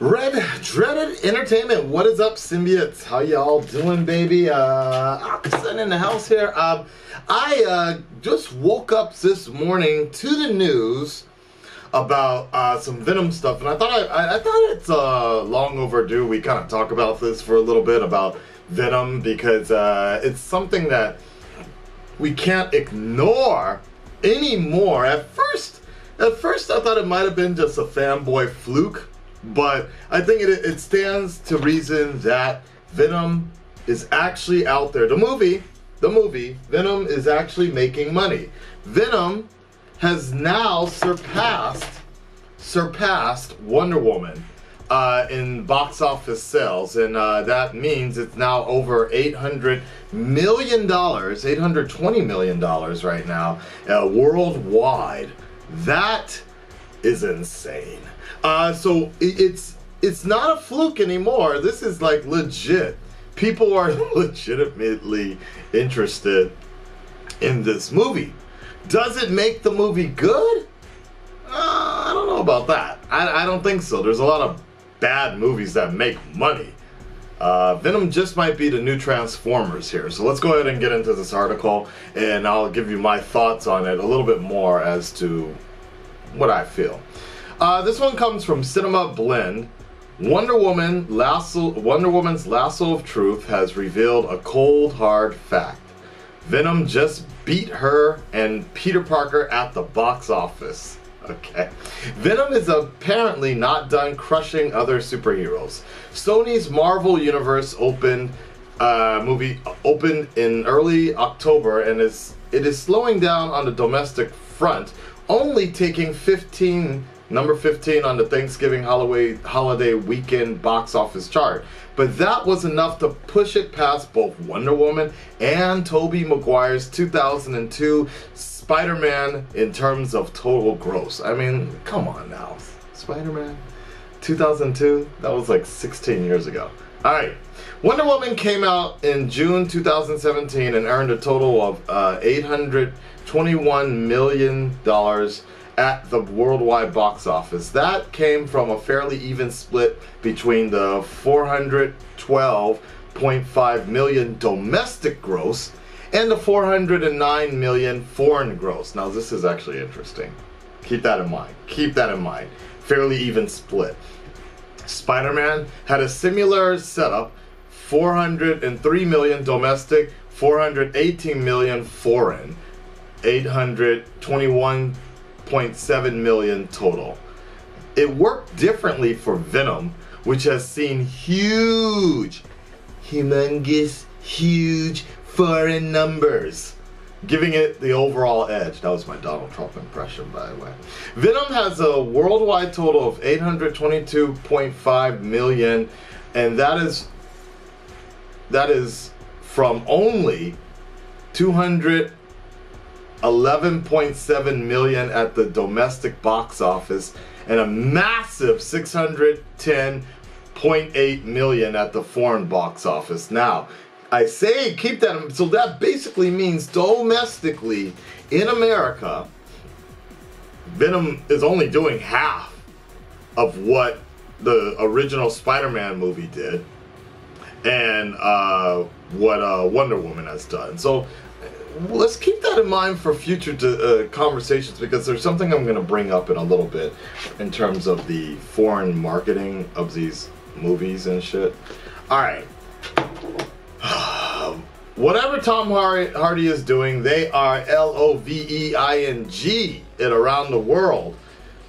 Red Dreaded Entertainment, what is up, symbiotes? How y'all doing, baby? Akasan in the house here. I just woke up this morning to the news about some Venom stuff, and I thought it's long overdue. We kind of talk about this for a little bit about Venom because it's something that we can't ignore anymore. At first I thought it might have been just a fanboy fluke. But I think it stands to reason that Venom is actually out there. The movie, Venom is actually making money. Venom has now surpassed Wonder Woman in box office sales, and that means it's now over $800 million, $820 million right now, worldwide. That is insane. So it's not a fluke anymore. This is like legit. People are legitimately interested in this movie. Does it make the movie good? I don't know about that. I don't think so. There's a lot of bad movies that make money. Venom just might be the new Transformers here. So let's go ahead and get into this article, and I'll give you my thoughts on it a little bit more as to what I feel. This one comes from Cinema Blend. Wonder Woman's lasso of truth has revealed a cold, hard fact. Venom just beat her and Peter Parker at the box office. Okay. Venom is apparently not done crushing other superheroes. Sony's Marvel Universe movie opened in early October, and it is slowing down on the domestic front, only taking number 15 on the Thanksgiving holiday weekend box office chart. But that was enough to push it past both Wonder Woman and Tobey Maguire's 2002 Spider-Man in terms of total gross. I mean, come on now. Spider-Man 2002? That was like 16 years ago. Alright. Wonder Woman came out in June 2017 and earned a total of $821 million at the worldwide box office. That came from a fairly even split between the $412.5 million domestic gross and the $409 million foreign gross. Now this is actually interesting. Keep that in mind. Keep that in mind. Fairly even split. Spider-Man had a similar setup. $403 million domestic, $418 million foreign, $821.7 million total. It worked differently for Venom, which has seen humongous, huge foreign numbers, giving it the overall edge. That was my Donald Trump impression, by the way. Venom has a worldwide total of $822.5 million, and that is from only $211.7 million at the domestic box office and a massive $610.8 million at the foreign box office. Now, I say keep that, so that basically means domestically in America, Venom is only doing half of what the original Spider-Man movie did and what Wonder Woman has done. So let's keep that in mind for future conversations, because there's something I'm going to bring up in a little bit in terms of the foreign marketing of these movies and shit. Alright. Whatever Tom Hardy is doing, they are LOVEING it around the world,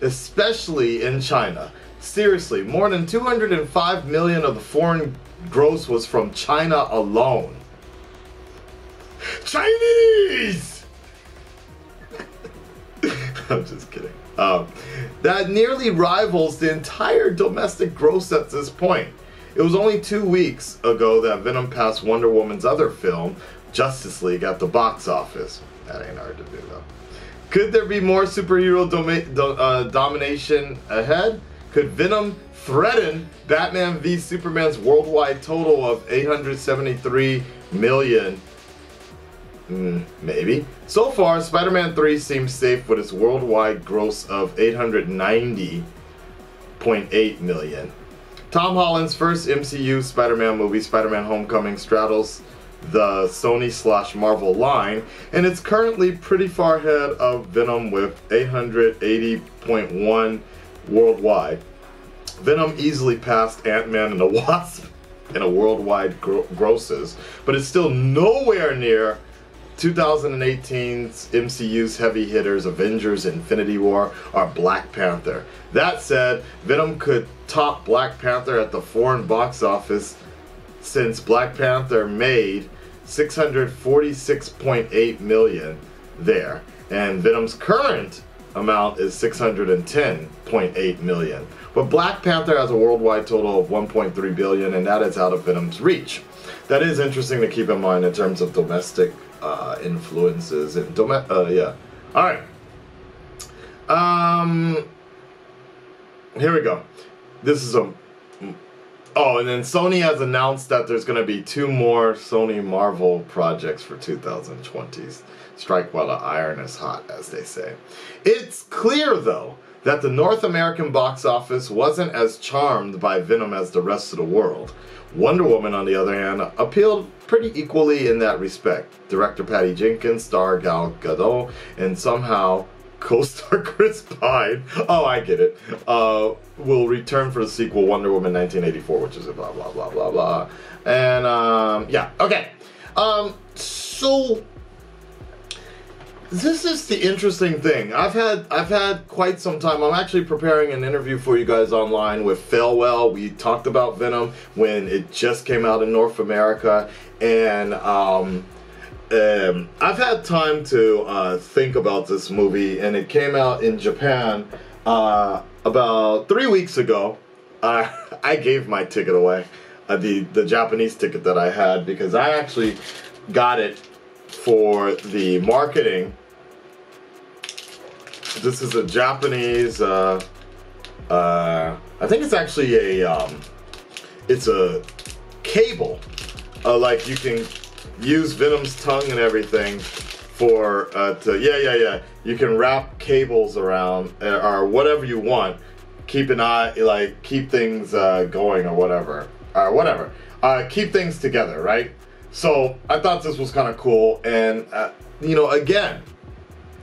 especially in China. Seriously, more than 205 million of the foreign gross was from China alone. Chinese! I'm just kidding. That nearly rivals the entire domestic gross at this point. It was only 2 weeks ago that Venom passed Wonder Woman's other film, Justice League, at the box office. That ain't hard to do, though. Could there be more superhero domination ahead? Could Venom threaten Batman v Superman's worldwide total of $873 million? Maybe. So far, Spider-Man 3 seems safe with its worldwide gross of $890.8 million. Tom Holland's first MCU Spider-Man movie, Spider-Man Homecoming, straddles the Sony/Marvel line, and it's currently pretty far ahead of Venom with 880.1 worldwide. Venom easily passed Ant-Man and the Wasp in a worldwide grosses, but it's still nowhere near 2018's MCU's heavy hitters, Avengers, Infinity War, or Black Panther. That said, Venom could top Black Panther at the foreign box office since Black Panther made $646.8 million there, and Venom's current amount is $610.8 million. But Black Panther has a worldwide total of $1.3 billion, and that is out of Venom's reach. That is interesting to keep in mind in terms of domestic influences and yeah. All right. Here we go. This is a. Oh, and then Sony has announced that there's going to be 2 more Sony Marvel projects for 2020. Strike while the iron is hot, as they say. It's clear, though, that the North American box office wasn't as charmed by Venom as the rest of the world. Wonder Woman, on the other hand, appealed pretty equally in that respect. Director Patty Jenkins, star Gal Gadot, and somehow co-star Chris Pine, oh, I get it, will return for the sequel Wonder Woman 1984, which is a blah, blah, blah, blah, blah. And, yeah, okay. So this is the interesting thing. I've had quite some time. I'm actually preparing an interview for you guys online with Failwell. We talked about Venom when it just came out in North America, and I've had time to think about this movie, and it came out in Japan about 3 weeks ago. I gave my ticket away, the Japanese ticket that I had, because I actually got it for the marketing. This is a Japanese, I think it's actually a, it's a cable, like you can use Venom's tongue and everything for, you can wrap cables around, or whatever you want, keep an eye, like, keep things going or whatever, keep things together, right? So I thought this was kind of cool, and you know, again,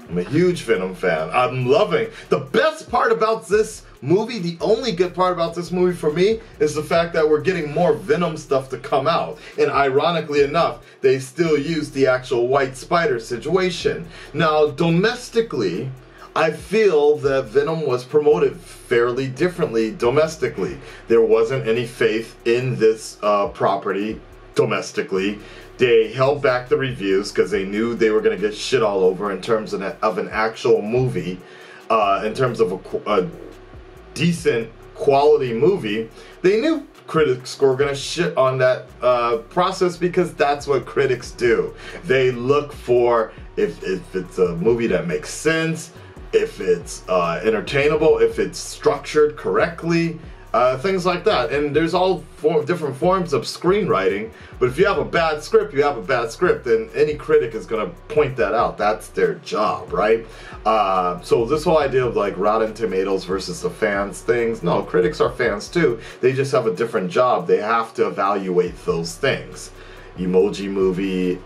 I'm a huge Venom fan. I'm loving the best part about this movie. The only good part about this movie for me is the fact that we're getting more Venom stuff to come out, and ironically enough, they still use the actual White Spider situation. Now, domestically, I feel that Venom was promoted fairly differently domestically. There wasn't any faith in this property domestically. They held back the reviews because they knew they were going to get shit all over in terms of an actual movie, in terms of a decent quality movie. They knew critics were going to shit on that process, because that's what critics do. They look for if it's a movie that makes sense, if it's entertainable, if it's structured correctly, things like that. And there's all different forms of screenwriting, but if you have a bad script, you have a bad script, and any critic is going to point that out. That's their job, right? So this whole idea of like Rotten Tomatoes versus the fans things, no, critics are fans too. They just have a different job. They have to evaluate those things. Emoji Movie,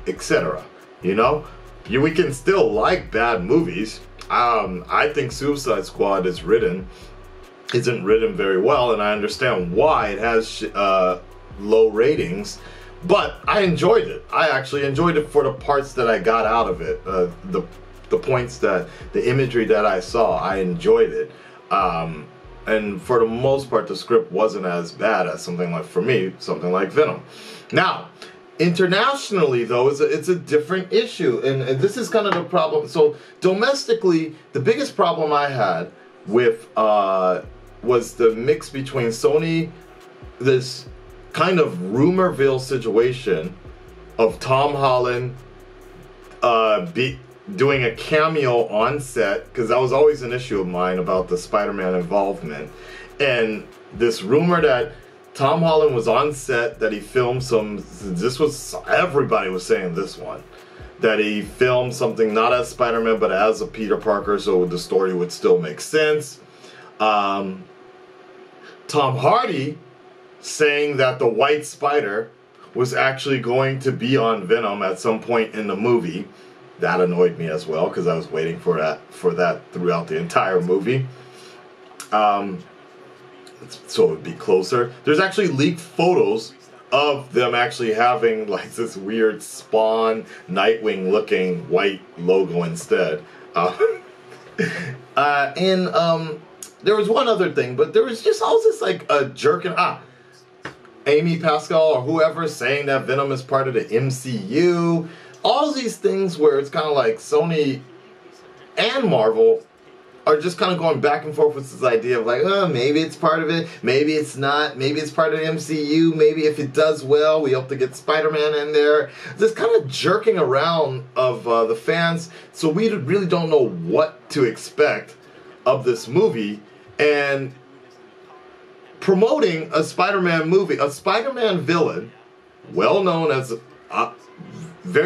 etc. You know? We can still like bad movies. I think Suicide Squad isn't written very well, and I understand why it has low ratings, but I enjoyed it. I actually enjoyed it for the parts that I got out of it, the points that, the imagery that I saw, I enjoyed it. And for the most part, the script wasn't as bad as something like, for me, something like Venom. Now, internationally, though, it's a different issue, and this is kind of the problem. So domestically, the biggest problem I had with was the mix between Sony, this kind of rumorville situation of Tom Holland doing a cameo on set, because that was always an issue of mine about the Spider-Man involvement, and this rumor that Tom Holland was on set, that he filmed everybody was saying this one, that he filmed something not as Spider-Man but as a Peter Parker, so the story would still make sense. Tom Hardy saying that the White Spider was actually going to be on Venom at some point in the movie. That annoyed me as well, because I was waiting for that throughout the entire movie. So it would be closer. There's actually leaked photos of them actually having like this weird Spawn Nightwing looking white logo instead. There was one other thing, but there was just always this like a jerking. Amy Pascal or whoever saying that Venom is part of the MCU. All these things where it's kind of like Sony and Marvel are just kind of going back and forth with this idea of like, oh, maybe it's part of it, maybe it's not, maybe it's part of the MCU, maybe if it does well, we hope to get Spider-Man in there. This kind of jerking around of the fans, so we really don't know what to expect of this movie, and promoting a Spider-Man movie, a Spider-Man villain, very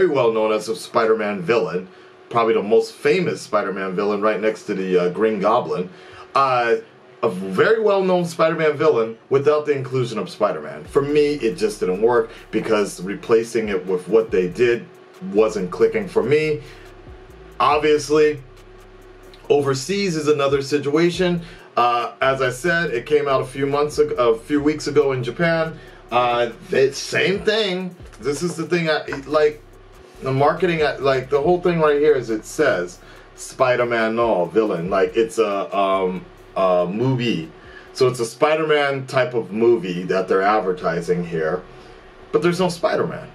well known as a Spider-Man villain, probably the most famous Spider-Man villain right next to the Green Goblin, a very well-known Spider-Man villain without the inclusion of Spider-Man. For me, it just didn't work because replacing it with what they did wasn't clicking for me. Obviously, overseas is another situation. As I said, it came out a few weeks ago in Japan. Same thing. This is the thing. The marketing, like the whole thing right here is it says Spider-Man no villain. Like it's a movie, so it's a Spider-Man type of movie that they're advertising here, but there's no Spider-Man.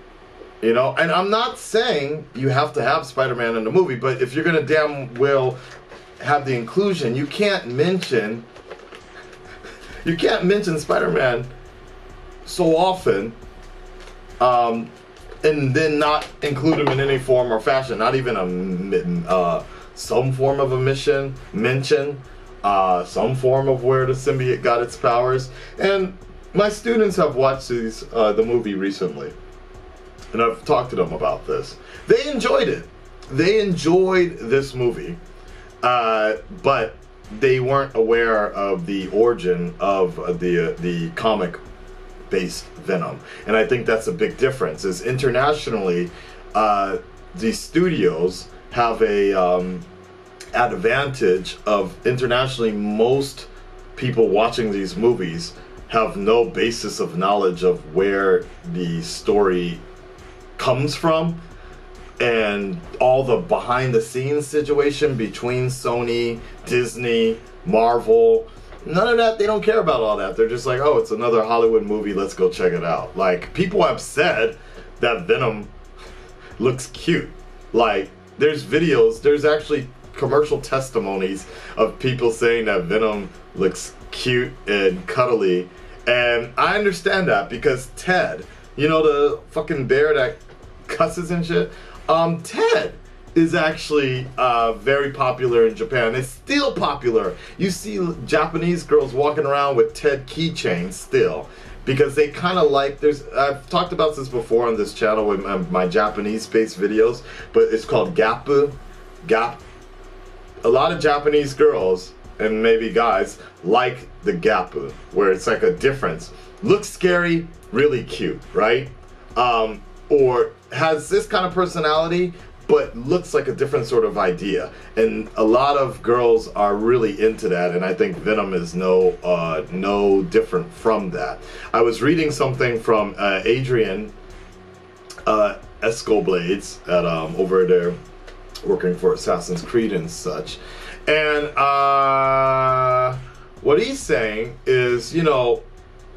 You know, and I'm not saying you have to have Spider-Man in the movie, but if you're gonna damn well have the inclusion, you can't mention Spider-Man so often, and then not include him in any form or fashion. Not even some form of a mention, some form of where the symbiote got its powers. And my students have watched the movie recently, and I've talked to them about this. They enjoyed it. They enjoyed this movie. But they weren't aware of the origin of the comic-based Venom, and I think that's a big difference. Is internationally, the studios have a advantage of internationally. Most people watching these movies have no basis of knowledge of where the story comes from. And all the behind-the-scenes situation between Sony, Disney, Marvel, none of that, they don't care about all that. They're just like, oh, it's another Hollywood movie, let's go check it out. Like, people have said that Venom looks cute. Like, there's videos, there's actually commercial testimonies of people saying that Venom looks cute and cuddly. And I understand that because Ted, you know, the fucking bear that cusses and shit, Ted is actually very popular in Japan. It's still popular. You see Japanese girls walking around with Ted keychains still, because they kind of like, I've talked about this before on this channel with my Japanese-based videos, but it's called Gappu. A lot of Japanese girls, and maybe guys, like the Gappu, where it's like a difference. Looks scary, really cute, right? Or has this kind of personality, but looks like a different sort of idea. And a lot of girls are really into that, and I think Venom is no different from that. I was reading something from Adrian Escoblades at over there, working for Assassin's Creed and such. And what he's saying is, you know,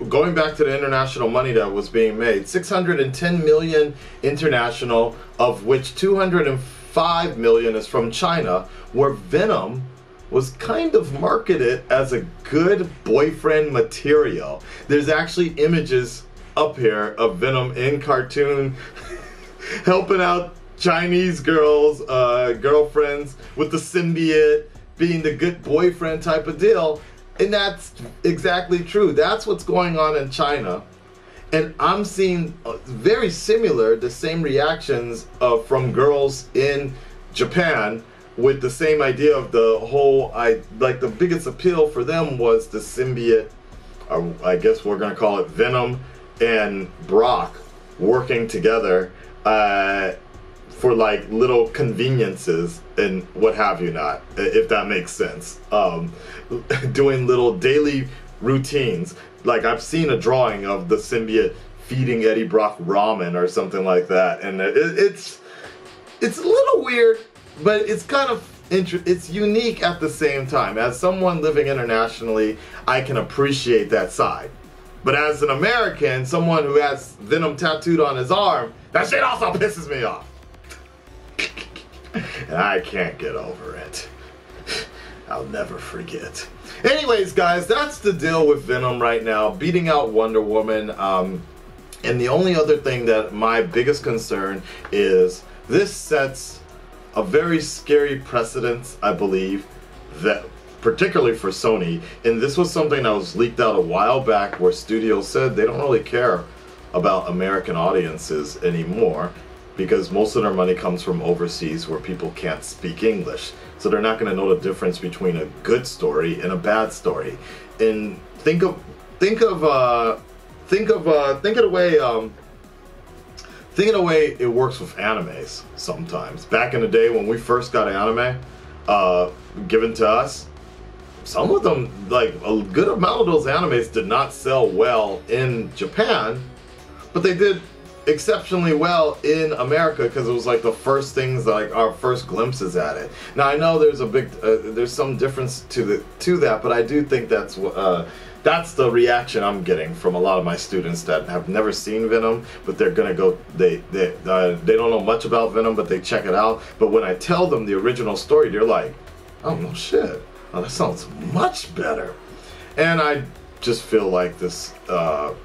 going back to the international money that was being made, 610 million international, of which 205 million is from China, where Venom was kind of marketed as a good boyfriend material. There's actually images up here of Venom in cartoon helping out Chinese girls, girlfriends with the symbiote, being the good boyfriend type of deal. And that's exactly true. That's what's going on in China. And I'm seeing very similar, the same reactions from girls in Japan with the same idea of the whole, like the biggest appeal for them was the symbiote I guess we're gonna call it Venom and Brock working together for like little conveniences and what have you not, if that makes sense. Doing little daily routines. Like I've seen a drawing of the symbiote feeding Eddie Brock ramen or something like that, and it's a little weird, but it's kind of it's unique at the same time. As someone living internationally, I can appreciate that side. But as an American, someone who has Venom tattooed on his arm, that shit also pisses me off. And I can't get over it. I'll never forget. Anyways, guys, that's the deal with Venom right now, beating out Wonder Woman. And the only other thing that my biggest concern is this sets a very scary precedent, I believe, that particularly for Sony. And this was something that was leaked out a while back where studios said they don't really care about American audiences anymore because most of their money comes from overseas where people can't speak English. So they're not going to know the difference between a good story and a bad story. And think of the way it works with animes sometimes. Back in the day when we first got anime given to us, some of them, like a good amount of those animes did not sell well in Japan, but they did exceptionally well in America because it was like the first things, like our first glimpses at it. Now I know there's a big, there's some difference to that, but I do think that's the reaction I'm getting from a lot of my students that have never seen Venom, but they're gonna go. They don't know much about Venom, but they check it out. But when I tell them the original story, they're like, "Oh no, shit! Oh, that sounds much better." And I just feel like this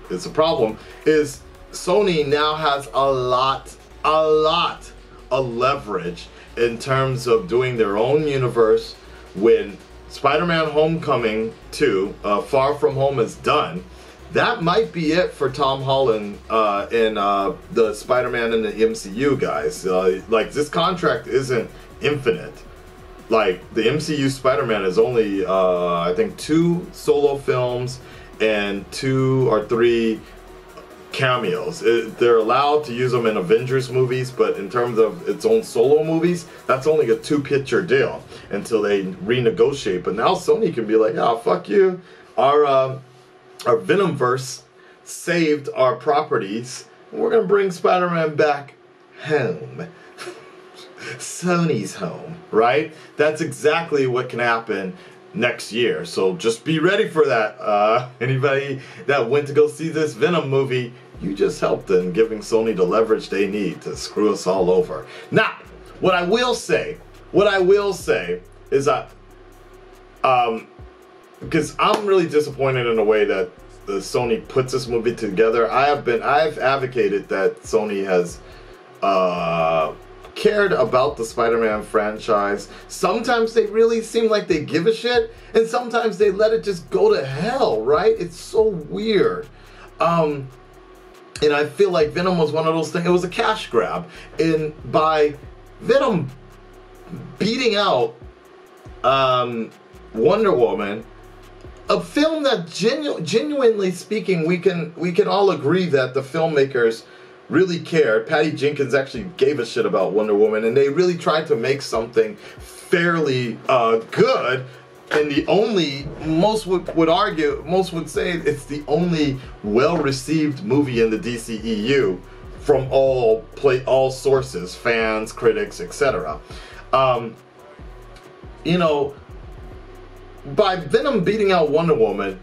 is a problem. Is Sony now has a lot of leverage in terms of doing their own universe. When Spider-Man Homecoming 2, Far From Home is done, that might be it for Tom Holland and the Spider-Man in the MCU, guys. Like, this contract isn't infinite. Like, the MCU Spider-Man is only, I think, 2 solo films and 2 or 3 cameos. They're allowed to use them in Avengers movies, but in terms of its own solo movies, that's only a 2-picture deal until they renegotiate. But now Sony can be like, "Oh, fuck you. Our Venomverse saved our properties. We're gonna bring Spider-Man back home." Sony's home, right? That's exactly what can happen next year. So just be ready for that. Anybody that went to go see this Venom movie, you just helped in giving Sony the leverage they need to screw us all over. Now, what I will say is that, because I'm really disappointed in the way that Sony puts this movie together. I've advocated that Sony has cared about the Spider-Man franchise. Sometimes they really seem like they give a shit, and sometimes they let it just go to hell, right? It's so weird. And I feel like Venom was one of those things. It was a cash grab. And by Venom beating out Wonder Woman, a film that genuinely speaking, we can all agree that the filmmakers really cared. Patty Jenkins actually gave a shit about Wonder Woman, and they really tried to make something fairly good. And the only, most would say it's the only well-received movie in the DCEU from all sources, fans, critics, etc. You know, by Venom beating out Wonder Woman,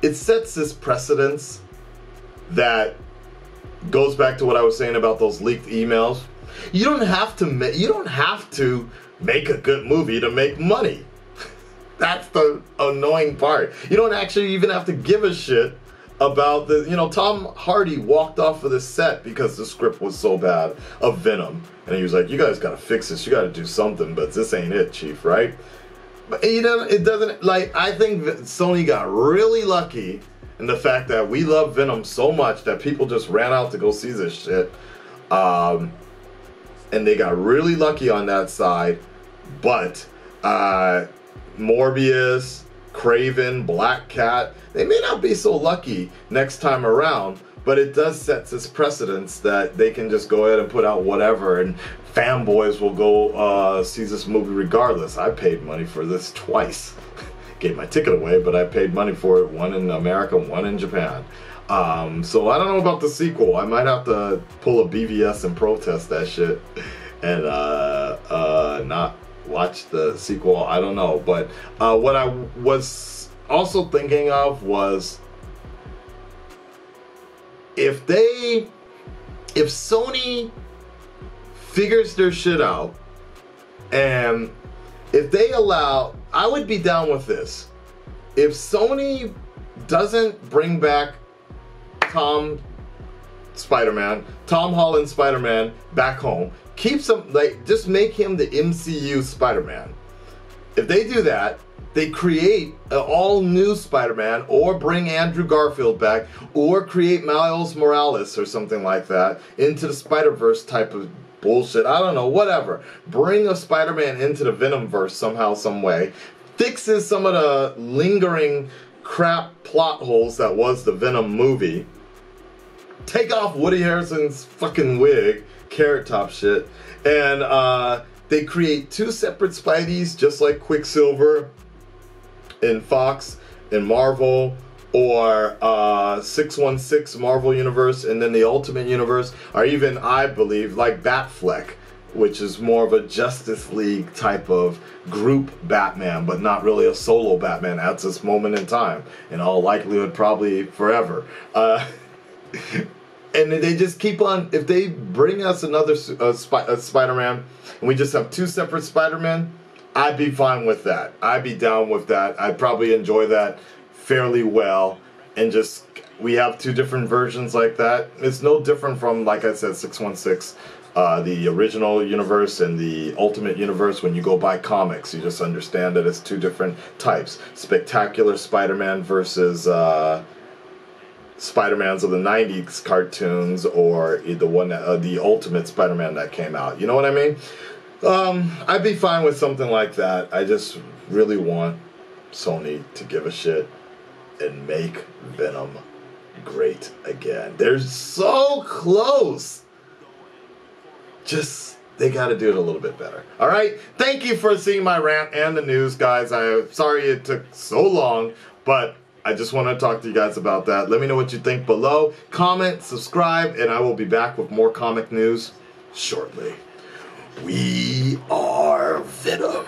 it sets this precedence that goes back to what I was saying about those leaked emails. You don't have to make a good movie to make money. That's the annoying part. You don't actually even have to give a shit about the, you know, Tom Hardy walked off of the set because the script was so bad of Venom. And he was like, "You guys gotta fix this, you gotta do something, but this ain't it, Chief," right? But you know, it doesn't, like, I think Sony got really lucky in the fact that we love Venom so much that people just ran out to go see this shit. And they got really lucky on that side. But Morbius Kraven, Black Cat, they may not be so lucky next time around, but it does set this precedence that they can just go ahead and put out whatever, and fanboys will go see this movie regardless. I paid money for this twice. Gave my ticket away, but I paid money for it, one in America, one in Japan. So I don't know about the sequel. I might have to pull a BVS and protest that shit and not watch the sequel. I don't know. But what I was also thinking of was if Sony figures their shit out and if they allow, I would be down with this. If Sony doesn't bring back Tom Holland Spider-Man back home, keep some, like, just make him the MCU Spider-Man. If they do that, they create an all-new Spider-Man, or bring Andrew Garfield back, or create Miles Morales or something like that into the Spider-Verse type of bullshit. I don't know, whatever. Bring a Spider-Man into the Venomverse somehow, some way. Fixes some of the lingering crap plot holes that was the Venom movie. Take off Woody Harrelson's fucking wig, Carrot Top shit, and they create two separate Spideys, just like Quicksilver in Fox and Marvel, or 616 Marvel Universe, and then the Ultimate Universe, or even, I believe, like Batfleck, which is more of a Justice League type of group Batman, but not really a solo Batman at this moment in time. In all likelihood, probably forever. And they just keep on, if they bring us another Spider-Man, and we just have two separate Spider-Men, I'd be fine with that. I'd be down with that. I'd probably enjoy that fairly well. And just, we have two different versions like that. It's no different from, like I said, 616, the original universe and the Ultimate Universe. When you go buy comics, you just understand that it's two different types. Spectacular Spider-Man versus Spider-Mans of the 90s cartoons, or the one that, the Ultimate Spider-Man that came out. You know what I mean? I'd be fine with something like that. I just really want Sony to give a shit and make Venom great again. They're so close. Just, they gotta do it a little bit better. Alright? Thank you for seeing my rant and the news, guys. I'm sorry it took so long, but I just want to talk to you guys about that. Let me know what you think below. Comment, subscribe, and I will be back with more comic news shortly. We are Venom.